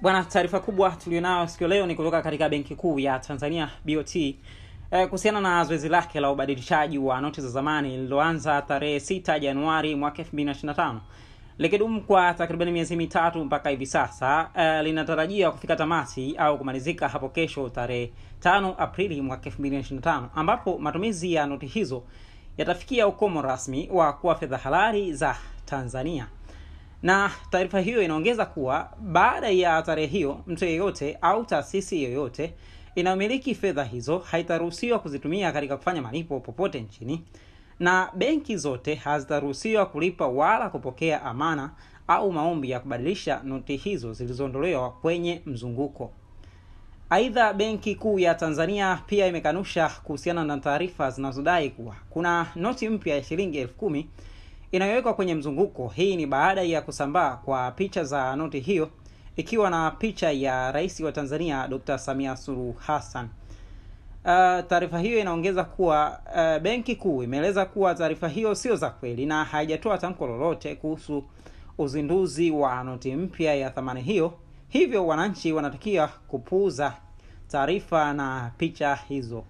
Bwana, taarifa kubwa tulionayo siku leo ni kutoka katika Benki Kuu ya Tanzania BOT kuhusiana na zoezi lake la ubadilishaji wa noti za zamani lililoanza tarehe 6 Januari mwaka 2025. Likidumu kwa takriban miezi mitatu mpaka hivi sasa, linatarajia kufika tamati au kumalizika hapo kesho tarehe 5 Aprili mwaka 2025, ambapo matumizi ya noti hizo yatafikia ukomo rasmi wa kuwa fedha halali za Tanzania. Na taarifa hiyo inaongeza kuwa baada ya tarehe hiyo, mtu yeyote au taasisi yoyote inayomiliki fedha hizo haitaruhusiwa kuzitumia katika kufanya malipo popote nchini, na benki zote hazitaruhusiwa kulipa wala kupokea amana au maombi ya kubadilisha noti hizo zilizoondolewa kwenye mzunguko. Aidha, Benki Kuu ya Tanzania pia imekanusha kuhusiana na taarifa zinazodai kuwa kuna noti mpya ya shilingi 10,000 inayowekwa kwenye mzunguko. Hii ni baada ya kusambaa kwa picha za noti hiyo ikiwa na picha ya Rais wa Tanzania Dr. Samia Suluhu Hassan. Taarifa hiyo inaongeza kuwa Benki Kuu imeeleza kuwa taarifa hiyo sio za kweli na haijatoa tamko lolote kuhusu uzinduzi wa noti mpya ya thamani hiyo. Hivyo wananchi wanatakiwa kupuuza taarifa na picha hizo.